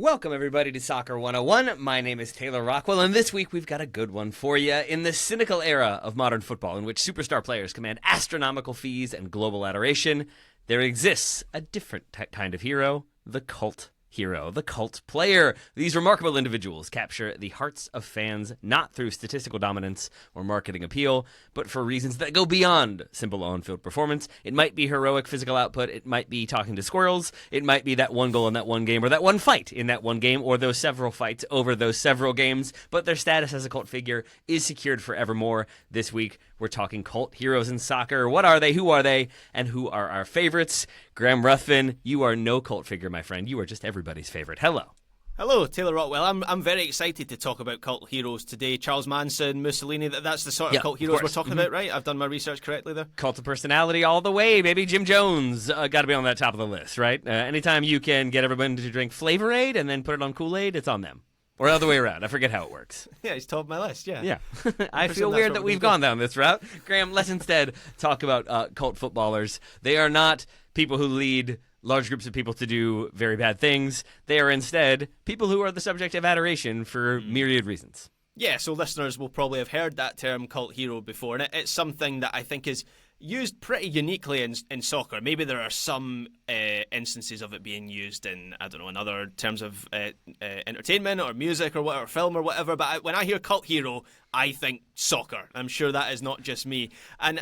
Welcome, everybody, to Soccer 101. My name is Taylor Rockwell, and this week we've got a good one for you. In the cynical era of modern football, in which superstar players command astronomical fees and global adoration, there exists a different kind of hero, the cult hero, the cult player. These remarkable individuals capture the hearts of fans not through statistical dominance or marketing appeal, but for reasons that go beyond simple on-field performance. It might be heroic physical output, it might be talking to squirrels, it might be that one goal in that one game, or that one fight in that one game, or those several fights over those several games, but their status as a cult figure is secured forevermore. This week, we're talking cult heroes in soccer. What are they? Who are they? And who are our favorites? Graham Ruthven, you are no cult figure, my friend. You are just everybody's favorite. Hello. Hello, Taylor Rockwell. I'm very excited to talk about cult heroes today. Charles Manson, Mussolini, that's the sort of cult heroes we're talking about, right? I've done my research correctly there. Cult of personality all the way, baby. Jim Jones, got to be on that top of the list, right? Anytime you can get everyone to drink Flavor Aid and then put it on Kool-Aid, it's on them. Or the other way around. I forget how it works. Yeah, he's top of my list, yeah. Yeah. I feel weird that we've gone down this route. Graham, let's instead talk about cult footballers. They are not people who lead large groups of people to do very bad things. They are instead people who are the subject of adoration for myriad reasons. Yeah, so listeners will probably have heard that term cult hero before, and it's something that I think is used pretty uniquely in soccer. Maybe there are some instances of it being used in, I don't know, in other terms of entertainment or music or whatever, film or whatever, but when I hear cult hero, I think soccer. I'm sure that is not just me. And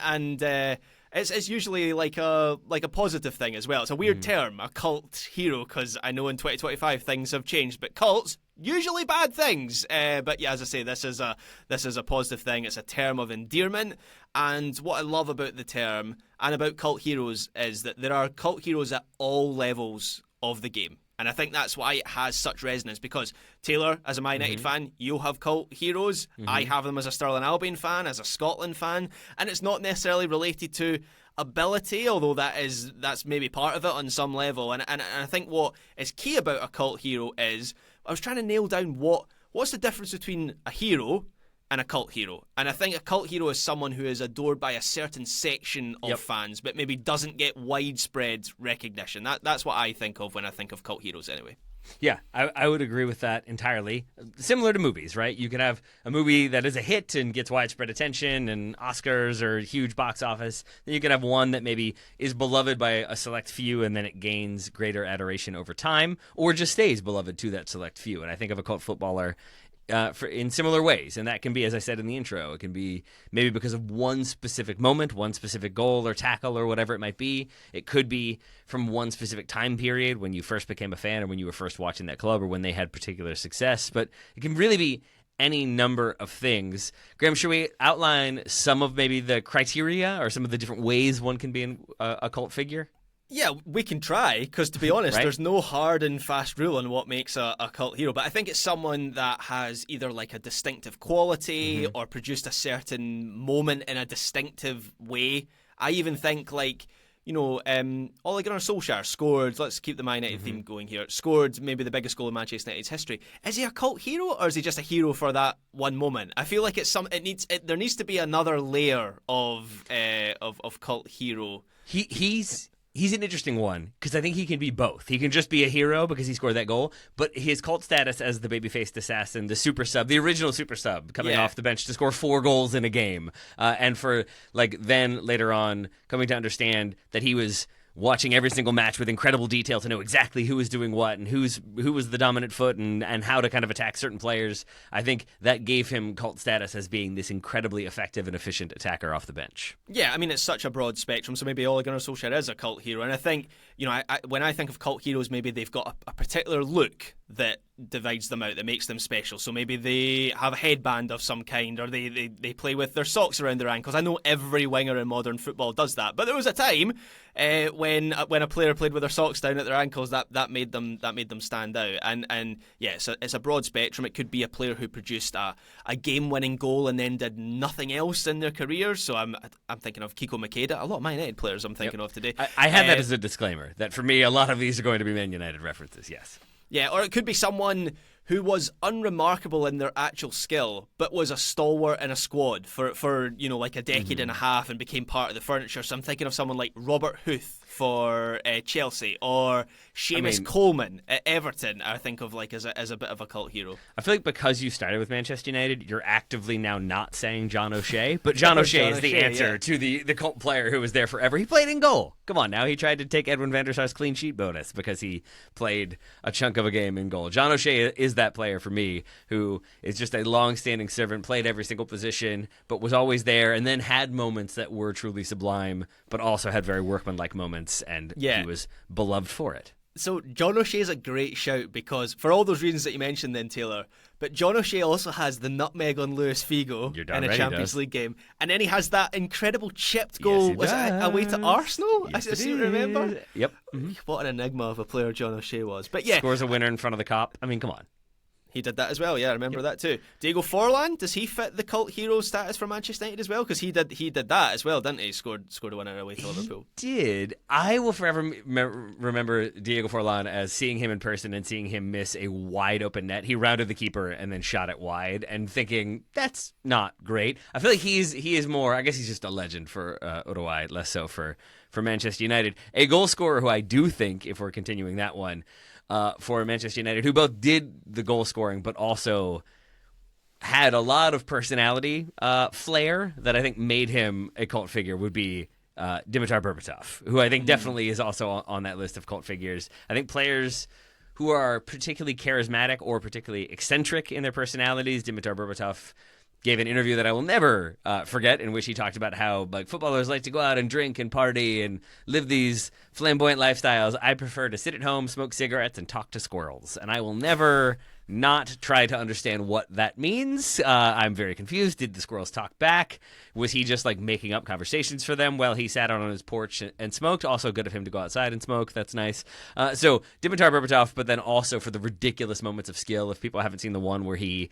it's usually like a positive thing as well. It's a weird term, a cult hero, because I know in 2025 things have changed, but cults, usually bad things. But yeah, as I say, this is a positive thing. It's a term of endearment. And what I love about the term and about cult heroes is that there are cult heroes at all levels of the game. And I think that's why it has such resonance, because Taylor, as a Man United fan, you have cult heroes. I have them as a Stirling Albion fan, as a Scotland fan, and it's not necessarily related to ability, although that's maybe part of it on some level. And I think what is key about a cult hero is, I was trying to nail down what's the difference between a hero and a cult hero. And I think a cult hero is someone who is adored by a certain section of fans, but maybe doesn't get widespread recognition. That's what I think of when I think of cult heroes anyway. Yeah, I would agree with that entirely. Similar to movies, right? You can have a movie that is a hit and gets widespread attention and Oscars or huge box office. Then you can have one that maybe is beloved by a select few and then it gains greater adoration over time, or just stays beloved to that select few. And I think of a cult footballer in similar ways, and that can be, as I said in the intro, it can be maybe because of one specific moment, one specific goal or tackle or whatever it might be. It could be from one specific time period when you first became a fan or when you were first watching that club or when they had particular success, but it can really be any number of things. Graham, should we outline some of maybe the criteria or some of the different ways one can be a cult figure? Yeah, we can try, because to be honest, there's no hard and fast rule on what makes a cult hero, but I think it's someone that has either like a distinctive quality or produced a certain moment in a distinctive way. I even think like, Ole Gunnar Solskjaer scored, let's keep the Man United theme going here, scored maybe the biggest goal in Manchester United's history. Is he a cult hero, or is he just a hero for that one moment? I feel like there needs to be another layer of cult hero. He's an interesting one, because I think he can be both. He can just be a hero because he scored that goal, but his cult status as the baby-faced assassin, the super sub, the original super sub, coming off the bench to score 4 goals in a game, and for then later on coming to understand that he was watching every single match with incredible detail to know exactly who was doing what and who was the dominant foot and how to kind of attack certain players. I think that gave him cult status as being this incredibly effective and efficient attacker off the bench. Yeah, I mean, it's such a broad spectrum, so maybe Ole Gunnar Solskjaer is a cult hero. And I think, when I think of cult heroes, maybe they've got a particular look that divides them out, that makes them special. So maybe they have a headband of some kind, or they play with their socks around their ankles. I know every winger in modern football does that, but there was a time when a player played with their socks down at their ankles that made them stand out. And yeah, it's a broad spectrum. It could be a player who produced a game-winning goal and then did nothing else in their career. So I'm thinking of Kiko Makeda. A lot of Man United players I'm thinking of today. I had that as a disclaimer, that for me a lot of these are going to be Man United references. Yes. Yeah, or it could be someone who was unremarkable in their actual skill, but was a stalwart in a squad for like a decade and a half and became part of the furniture. So I'm thinking of someone like Robert Huth, for Chelsea, or Seamus Coleman at Everton, I think of like as a bit of a cult hero. I feel like because you started with Manchester United, you're actively now not saying John O'Shea, but John O'Shea is the answer to the cult player who was there forever. He played in goal. Come on, now he tried to take Edwin van der Sar's clean sheet bonus because he played a chunk of a game in goal. John O'Shea is that player for me who is just a long-standing servant, played every single position, but was always there, and then had moments that were truly sublime, but also had very workmanlike moments, and he was beloved for it. So John O'Shea is a great shout because, for all those reasons that you mentioned then, Taylor, but John O'Shea also has the nutmeg on Luis Figo in a Champions League game. And then he has that incredible chipped goal away to Arsenal? Yes, I seem to remember. Yep. What an enigma of a player John O'Shea was. But yeah. Scores a winner in front of the cop. I mean, come on. He did that as well, yeah, I remember that too. Diego Forlan, does he fit the cult hero status for Manchester United as well? Because he did that as well, didn't he? Scored a winner away to Liverpool. He did. I will forever remember Diego Forlan as seeing him in person and seeing him miss a wide open net. He rounded the keeper and then shot it wide, and thinking that's not great. I feel like he is more. I guess he's just a legend for Uruguay, less so for Manchester United. A goal scorer who I do think, if we're continuing that one. For Manchester United, who both did the goal scoring, but also had a lot of personality flair that I think made him a cult figure, would be Dimitar Berbatov, who I think definitely is also on that list of cult figures. I think players who are particularly charismatic or particularly eccentric in their personalities, Dimitar Berbatov gave an interview that I will never forget, in which he talked about how like footballers like to go out and drink and party and live these flamboyant lifestyles. I prefer to sit at home, smoke cigarettes, and talk to squirrels. And I will never not try to understand what that means. I'm very confused. Did the squirrels talk back? Was he just like making up conversations for them while he sat out on his porch and smoked? Also good of him to go outside and smoke. That's nice. So Dimitar Berbatov, but then also for the ridiculous moments of skill. If people haven't seen the one where he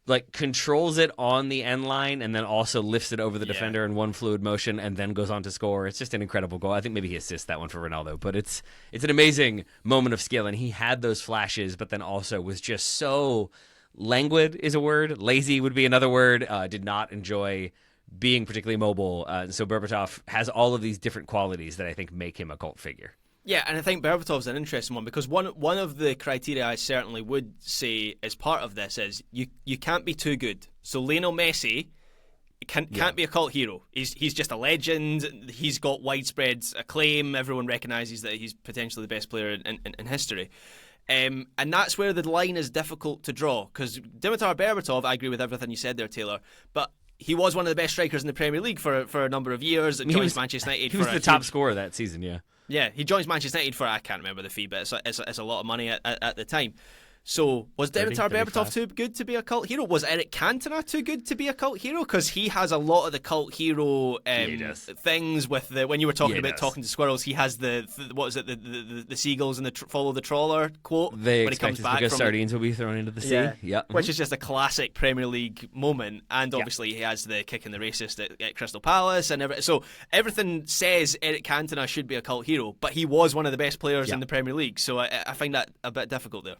like controls it on the end line and then also lifts it over the defender in one fluid motion and then goes on to score. It's just an incredible goal. I think maybe he assists that one for Ronaldo, but it's an amazing moment of skill, and he had those flashes, but then also was just so languid is a word. Lazy would be another word. Did not enjoy being particularly mobile. So Berbatov has all of these different qualities that I think make him a cult figure. Yeah, and I think Berbatov's an interesting one because one of the criteria I certainly would say as part of this is you can't be too good. So Lionel Messi can't be a cult hero. He's just a legend. He's got widespread acclaim. Everyone recognises that he's potentially the best player in history. And that's where the line is difficult to draw because Dimitar Berbatov, I agree with everything you said there, Taylor, but he was one of the best strikers in the Premier League for a number of years. Joins Manchester United. He was the top scorer that season, yeah. Yeah, he joins Manchester United for, I can't remember the fee, but it's a lot of money at the time. So, was Dimitar Berbatov too good to be a cult hero? Was Eric Cantona too good to be a cult hero? Because he has a lot of the cult hero things with when you were talking about talking to squirrels, he has the seagulls and the follow the trawler quote when he comes back because sardines will be thrown into the sea. Yeah. Which is just a classic Premier League moment. And obviously he has the kick in the racist at Crystal Palace. So everything says Eric Cantona should be a cult hero, but he was one of the best players in the Premier League. So I find that a bit difficult there.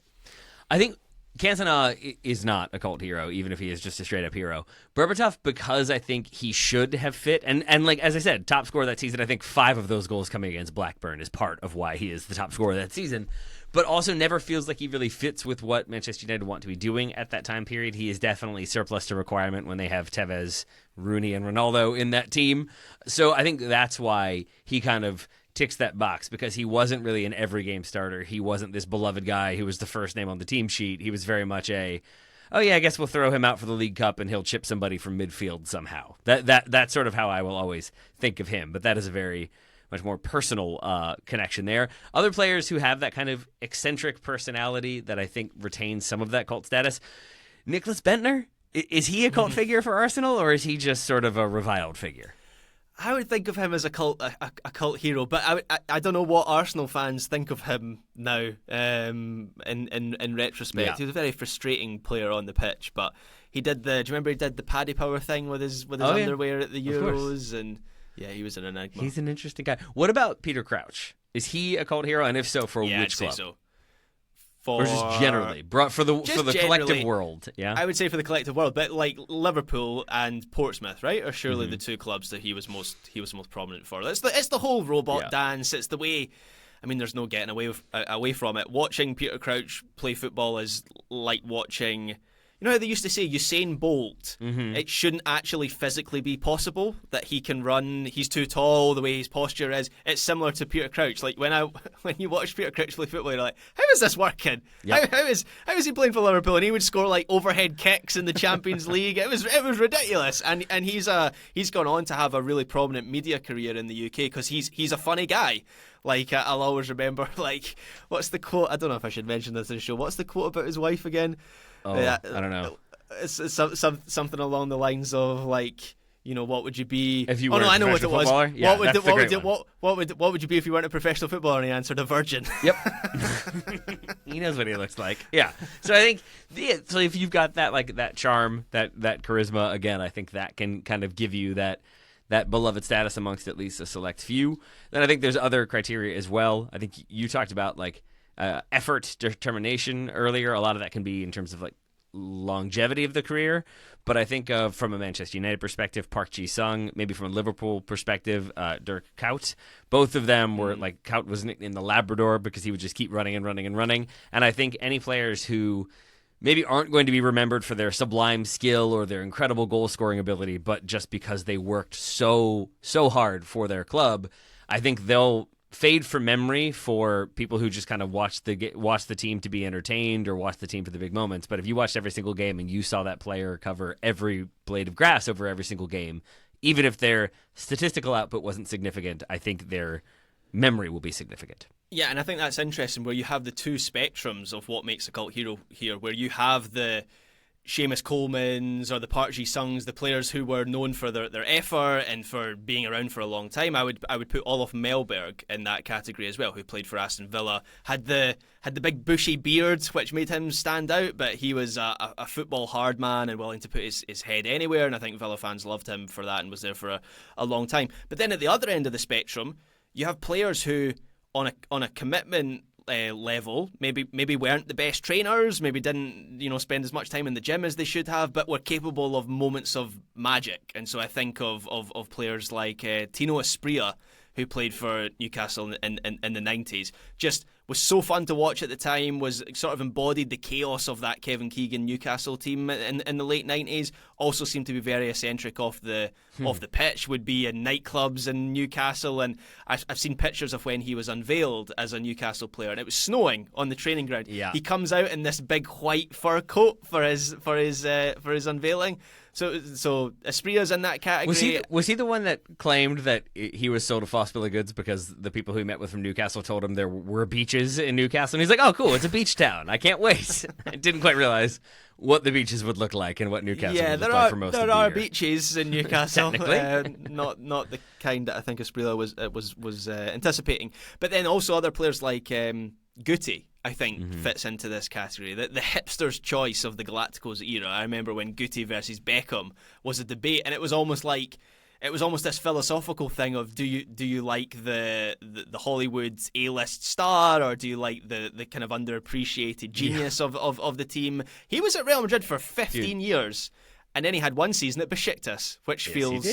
I think Cantona is not a cult hero, even if he is just a straight-up hero. Berbatov, because I think he should have fit, and like as I said, top scorer that season, I think 5 of those goals coming against Blackburn is part of why he is the top scorer that season, but also never feels like he really fits with what Manchester United want to be doing at that time period. He is definitely surplus to requirement when they have Tevez, Rooney, and Ronaldo in that team. So I think that's why he kind of ticks that box, because he wasn't really an every game starter. He wasn't this beloved guy who was the first name on the team sheet. He was very much I guess we'll throw him out for the League Cup and he'll chip somebody from midfield somehow. That's sort of how I will always think of him, but that is a very much more personal connection there. Other players who have that kind of eccentric personality that I think retains some of that cult status. Nicholas Bentner, is he a cult figure for Arsenal, or is he just sort of a reviled figure? I would think of him as a cult hero, but I don't know what Arsenal fans think of him now. In retrospect, he was a very frustrating player on the pitch. But do you remember he did the Paddy Power thing with his underwear at the Euros, and he was an enigma. He's an interesting guy. What about Peter Crouch? Is he a cult hero, and if so, for which club? So. for... Or just generally, brought for the collective generally, world, yeah? I would say for the collective world, but like Liverpool and Portsmouth, right, are surely the two clubs that he was most prominent for. It's the whole robot dance. It's the way... I mean, there's no getting away from it. Watching Peter Crouch play football is like watching... You know how they used to say Usain Bolt? It shouldn't actually physically be possible that he can run. He's too tall. The way his posture is, it's similar to Peter Crouch. Like when you watch Peter Crouch play football, you're like, how is this working? Yep. How is he playing for Liverpool? And he would score like overhead kicks in the Champions League. It was ridiculous. And he's gone on to have a really prominent media career in the UK because he's a funny guy. Like, I'll always remember, like, what's the quote? I don't know if I should mention this in the show. What's the quote about his wife again? Oh, I don't know. It's something along the lines of, like, you know, what would you be if you were a professional footballer? Yeah, what would you be if you weren't a professional footballer? And he answered, a virgin. Yep. He knows what he looks like. Yeah. So I think so if you've got that charm, that charisma, again, I think that can kind of give you that beloved status amongst at least a select few. Then I think there's other criteria as well. I think you talked about effort, determination earlier. A lot of that can be in terms of like longevity of the career. But I think from a Manchester United perspective, Park Ji-sung, maybe from a Liverpool perspective, Dirk Kuyt. Both of them were like, Kuyt was nicknamed the Labrador because he would just keep running and running and running. And I think any players who maybe aren't going to be remembered for their sublime skill or their incredible goal-scoring ability, but just because they worked so hard for their club, I think they'll fade from memory for people who just kind of watch the team to be entertained or watch the team for the big moments. But if you watched every single game and you saw that player cover every blade of grass over every single game, even if their statistical output wasn't significant, I think their memory will be significant. Yeah, and I think that's interesting where you have the two spectrums of what makes a cult hero here, where you have the Seamus Colemans or the Park Ji-sungs, the players who were known for their effort and for being around for a long time. I would put Olof Mellberg in that category as well, who played for Aston Villa, had the big bushy beard which made him stand out, but he was a football hard man and willing to put his head anywhere, and I think Villa fans loved him for that and was there for a long time. But then at the other end of the spectrum, you have players who on a commitment level, maybe weren't the best trainers, maybe didn't spend as much time in the gym as they should have, but were capable of moments of magic. And so I think of players like Tino Asprilla, who played for Newcastle in the 90s. Just was so fun to watch at the time, was sort of embodied the chaos of that Kevin Keegan Newcastle team in the late 90s. Also seemed to be very eccentric off the pitch, would be in nightclubs in Newcastle. And I've seen pictures of when he was unveiled as a Newcastle player, and it was snowing on the training ground. Yeah. He comes out in this big white fur coat for his unveiling. So Esprilla's in that category. Was he the one that claimed that he was sold a false bill of goods because the people who he met with from Newcastle told him there were beaches in Newcastle? And he's like, oh, cool, it's a beach town. I can't wait. I didn't quite realize what the beaches would look like and what Newcastle would look like for most of the year. There are beaches in Newcastle. Not the kind that I think Asprilla was anticipating. But then also other players like Getty, I think, fits into this category. The hipster's choice of the Galacticos era. I remember when Getty versus Beckham was a debate, and it was almost this philosophical thing of do you like the Hollywood A-list star, or do you like the kind of underappreciated genius of the team? He was at Real Madrid for 15 years, and then he had one season at Besiktas, which feels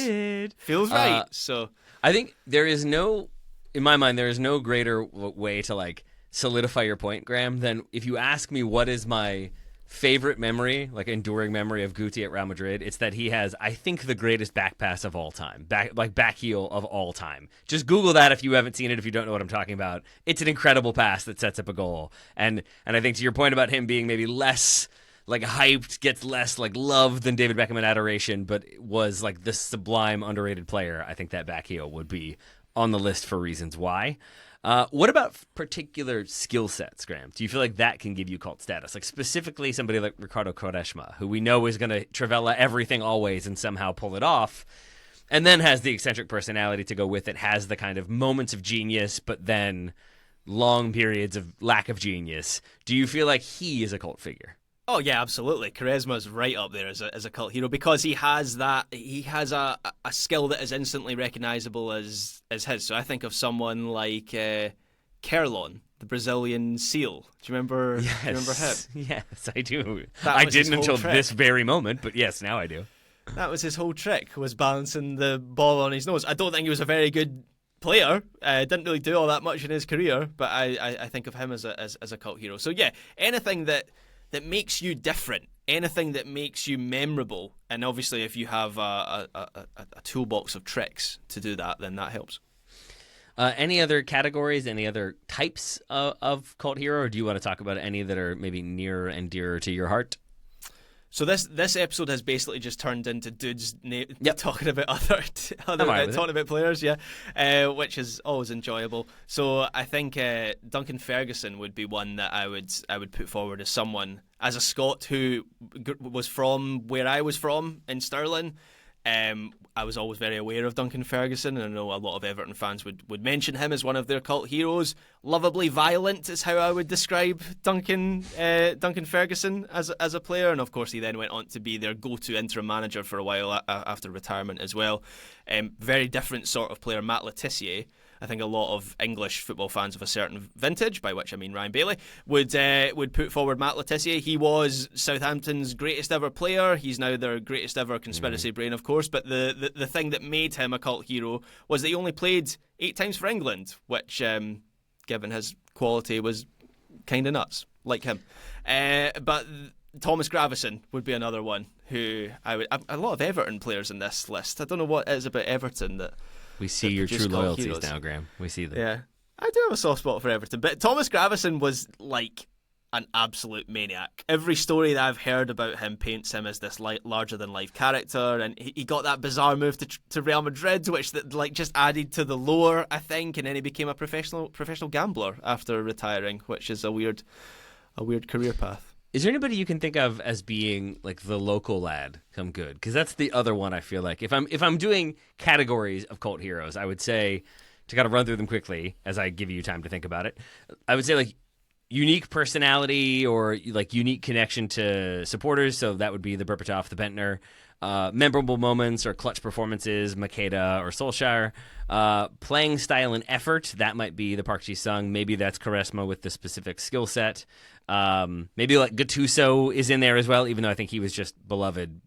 right. So I think in my mind, there is no greater way to solidify your point, Graham, then if you ask me what is my favorite memory, enduring memory of Guti at Real Madrid, it's that he has, I think, the greatest back pass of all time, back heel of all time. Just Google that if you haven't seen it, if you don't know what I'm talking about. It's an incredible pass that sets up a goal. And I think to your point about him being maybe less hyped, gets less loved than David Beckham in adoration, but was this sublime underrated player, I think that back heel would be on the list for reasons why. What about particular skill sets, Graham? Do you feel like that can give you cult status? Specifically somebody like Ricardo Quaresma, who we know is going to Travella everything always and somehow pull it off, and then has the eccentric personality to go with it, has the kind of moments of genius, but then long periods of lack of genius. Do you feel like he is a cult figure? Oh yeah, absolutely. Quaresma's right up there as a cult hero because he has a skill that is instantly recognizable as his. So I think of someone like Kerlon the Brazilian seal. Do you remember? Yes. Do you remember him? Yes, I do. That I was his didn't whole until trick. this very moment, but yes, now I do. That was his whole trick, was balancing the ball on his nose. I don't think he was a very good player. Didn't really do all that much in his career, but I think of him as a cult hero. So yeah, anything that makes you different, anything that makes you memorable, and obviously if you have a toolbox of tricks to do that, then that helps. Any other categories, any other types of cult hero, or do you want to talk about any that are maybe nearer and dearer to your heart? So this episode has basically just turned into dudes talking about talking about players, which is always enjoyable. So I think Duncan Ferguson would be one that I would put forward as someone, as a Scot who was from where I was from in Stirling. I was always very aware of Duncan Ferguson, and I know a lot of Everton fans would mention him as one of their cult heroes. Lovably violent is how I would describe Duncan Ferguson as a player, and of course he then went on to be their go-to interim manager for a while after retirement as well. Very different sort of player, Matt Le Tissier. I think a lot of English football fans of a certain vintage, by which I mean Ryan Bailey, would put forward Matt Le Tissier. He was Southampton's greatest ever player. He's now their greatest ever conspiracy brain, of course. But the thing that made him a cult hero was that he only played 8 times for England, which, given his quality, was kind of nuts, like him. But Thomas Gravison would be another one who a lot of Everton players in this list. I don't know what it is about Everton that. We see your true loyalties now, Graham. We see them. Yeah. I do have a soft spot for Everton, but Thomas Gravison was like an absolute maniac. Every story that I've heard about him paints him as this larger-than-life character, and he got that bizarre move to Real Madrid, which just added to the lore, I think, and then he became a professional gambler after retiring, which is a weird career path. Is there anybody you can think of as being like the local lad come good? Because that's the other one I feel like. If I'm doing categories of cult heroes, I would say, to kind of run through them quickly as I give you time to think about it, I would say like unique personality or like unique connection to supporters. So that would be the Berbatov, the Bentner. Memorable moments or clutch performances, Makeda or Solskjaer. Playing style and effort, that might be the Park Ji-sung. Maybe that's Quaresma with the specific skill set. Maybe like Gattuso is in there as well, even though I think he was just beloved,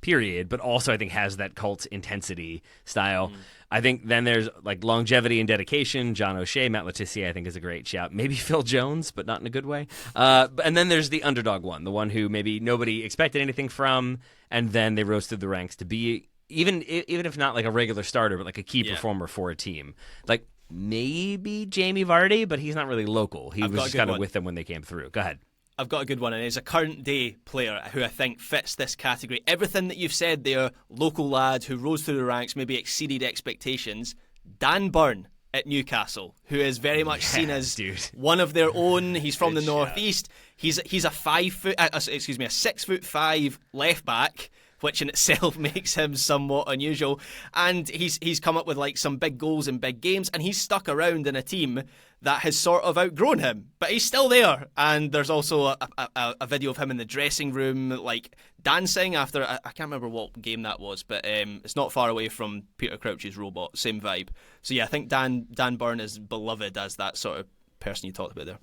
period, but also I think has that cult intensity style. I think then there's like longevity and dedication. John O'Shea, Matt Le Tissier, I think is a great shout. Maybe Phil Jones, but not in a good way. And then there's the underdog one, the one who maybe nobody expected anything from, and then they rose through the ranks to be, even if not like a regular starter, but like a key performer for a team. Like maybe Jamie Vardy, but he's not really local. He was just kind of with them when they came through. Go ahead. I've got a good one, and he's a current day player who I think fits this category. Everything that you've said there, local lad who rose through the ranks, maybe exceeded expectations. Dan Burn at Newcastle, who is very much seen as one of their own. He's from the northeast. He's a 6'5" left back, which in itself makes him somewhat unusual. And he's come up with like some big goals in big games, and he's stuck around in a team that has sort of outgrown him, but he's still there. And there's also a video of him in the dressing room, like dancing after, I can't remember what game that was, but it's not far away from Peter Crouch's Robot, same vibe. So yeah, I think Dan Burn is beloved as that sort of person you talked about there.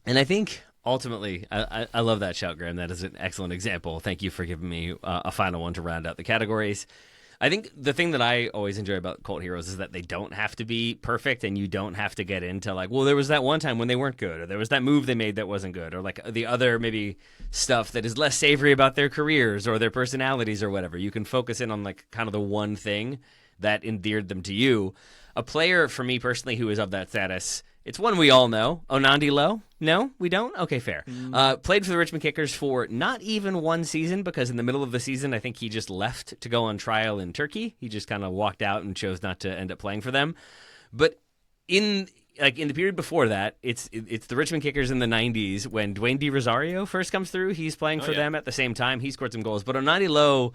And I think ultimately, I love that shout, Graham. That is an excellent example. Thank you for giving me a final one to round out the categories. I think the thing that I always enjoy about cult heroes is that they don't have to be perfect, and you don't have to get into like, well, there was that one time when they weren't good, or there was that move they made that wasn't good, or like the other maybe stuff that is less savory about their careers or their personalities or whatever. You can focus in on like kind of the one thing that endeared them to you. A player for me personally who is of that status, it's one we all know. Onandi Lowe? No, we don't? Okay, fair. Played for the Richmond Kickers for not even one season, because in the middle of the season, I think he just left to go on trial in Turkey. He just kind of walked out and chose not to end up playing for them. But in the period before that, it's the Richmond Kickers in the 90s when Dwayne Di Rosario first comes through. He's playing for them at the same time. He scored some goals. But Onandi Lowe,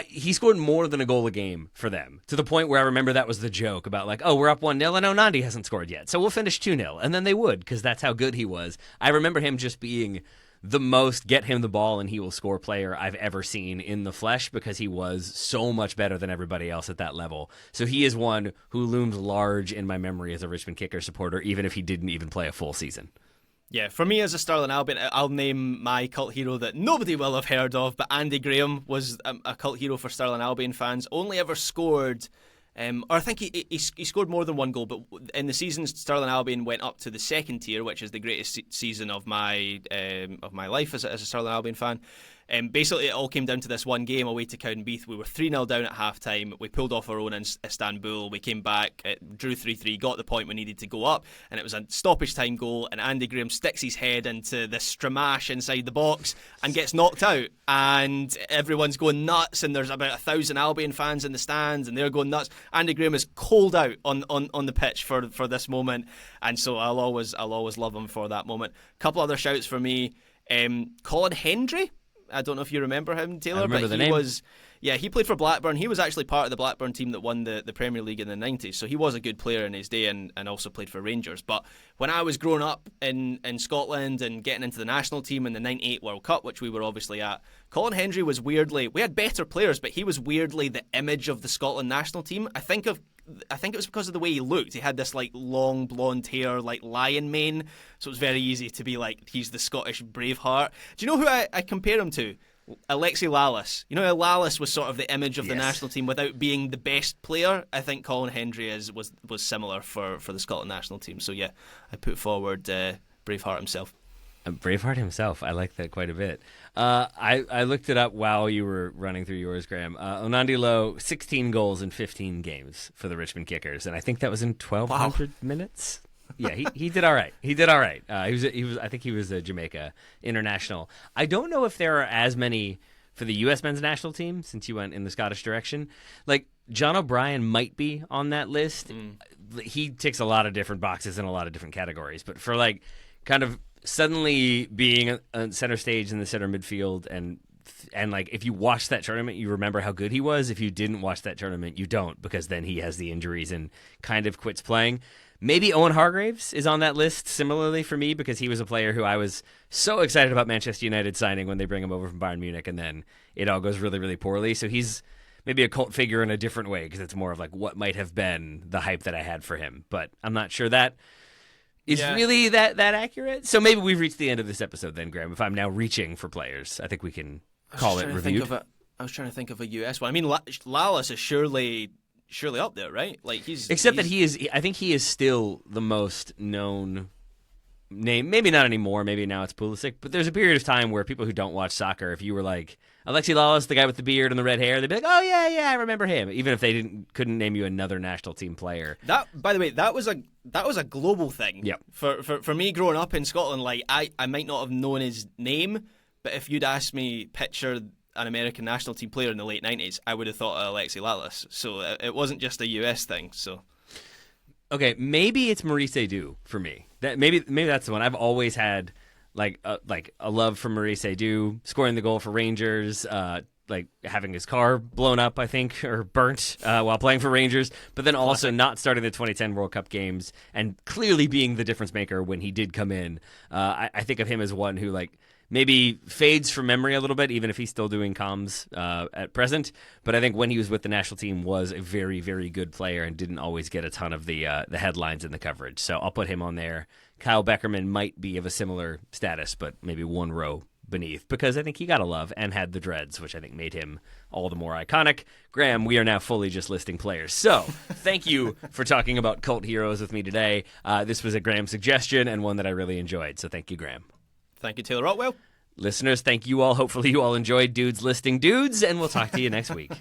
he scored more than a goal a game for them, to the point where I remember that was the joke about like, oh, we're up 1-0 and Onandi hasn't scored yet, so we'll finish 2-0. And then they would, because that's how good he was. I remember him just being the most get him the ball and he will score player I've ever seen in the flesh, because he was so much better than everybody else at that level. So he is one who looms large in my memory as a Richmond Kicker supporter, even if he didn't even play a full season. Yeah, for me as a Stirling Albion, I'll name my cult hero that nobody will have heard of, but Andy Graham was a cult hero for Stirling Albion fans. Only ever scored, or I think he scored more than one goal, but in the season Stirling Albion went up to the second tier, which is the greatest season of my life as a Stirling Albion fan. Basically, it all came down to this one game away to Cowdenbeath. We were 3-0 down at half-time. We pulled off our own in Istanbul. We came back, drew 3-3, got the point we needed to go up, and it was a stoppage time goal, and Andy Graham sticks his head into this stramash inside the box and gets knocked out. And everyone's going nuts, and there's about 1,000 Albion fans in the stands, and they're going nuts. Andy Graham is cold out on the pitch for this moment, and so I'll always love him for that moment. A couple other shouts for me. Colin Hendry. I don't know if you remember him, Taylor. I remember the name. He played for Blackburn. He was actually part of the Blackburn team that won the Premier League in the 90s, so he was a good player in his day and also played for Rangers. But when I was growing up in Scotland and getting into the national team in the 98 World Cup, which we were obviously at, Colin Hendry was weirdly, we had better players, but he was weirdly the image of the Scotland national team. I think it was because of the way he looked. He had this like long blonde hair, like lion mane, so it was very easy to be like, he's the Scottish Braveheart. Do you know who I compare him to? Alexi Lalas. You know how Lalas was sort of the image of the national team without being the best player? I think Colin Hendry was similar for the Scotland national team. So yeah, I put forward Braveheart himself. Braveheart himself. I like that quite a bit. I looked it up while you were running through yours, Graham. Onandi Lowe, 16 goals in 15 games for the Richmond Kickers, and I think that was in 1,200 minutes. Yeah, he did all right. He did all right. He was. I think he was a Jamaica international. I don't know if there are as many for the U.S. men's national team, since you went in the Scottish direction. Like, John O'Brien might be on that list. He ticks a lot of different boxes in a lot of different categories, but for like kind of suddenly being on center stage in the center midfield and like, if you watch that tournament, you remember how good he was. If you didn't watch that tournament, you don't, because then he has the injuries and kind of quits playing. Maybe Owen Hargreaves is on that list similarly for me, because he was a player who I was so excited about Manchester United signing when they bring him over from Bayern Munich, and then it all goes really, really poorly. So he's maybe a cult figure in a different way, because it's more of like what might have been the hype that I had for him. But I'm not sure that is really that accurate. So maybe we've reached the end of this episode then, Graham. If I'm now reaching for players, I think we can call it reviewed. I was trying to think of a US one. I mean, Lalas is surely up there, right? Like that he is. I think he is still the most known name. Maybe not anymore. Maybe now it's Pulisic. But there's a period of time where people who don't watch soccer, if you were like Alexi Lalas, the guy with the beard and the red hair, they'd be like, "Oh yeah, I remember him." Even if they couldn't name you another national team player. That, by the way, that was a global thing. Yep. For me growing up in Scotland, like I might not have known his name, but if you'd asked me picture an American national team player in the late 90s, I would have thought of Alexi Lalas. So it wasn't just a US thing. So, okay, maybe it's Maurice Edu for me. Maybe that's the one. I've always had like a love for Maurice Edu, scoring the goal for Rangers, like having his car blown up, I think, or burnt while playing for Rangers, but then also not starting the 2010 World Cup games and clearly being the difference maker when he did come in. I think of him as one who like maybe fades from memory a little bit, even if he's still doing comms at present. But I think when he was with the national team was a very, very good player and didn't always get a ton of the headlines and the coverage. So I'll put him on there. Kyle Beckerman might be of a similar status, but maybe one row beneath, because I think he got a love and had the dreads, which I think made him all the more iconic. Graham, we are now fully just listing players. So thank you for talking about cult heroes with me today. This was a Graham suggestion and one that I really enjoyed. So thank you, Graham. Thank you, Taylor Rockwell. Listeners, thank you all. Hopefully you all enjoyed Dudes Listing Dudes, and we'll talk to you next week.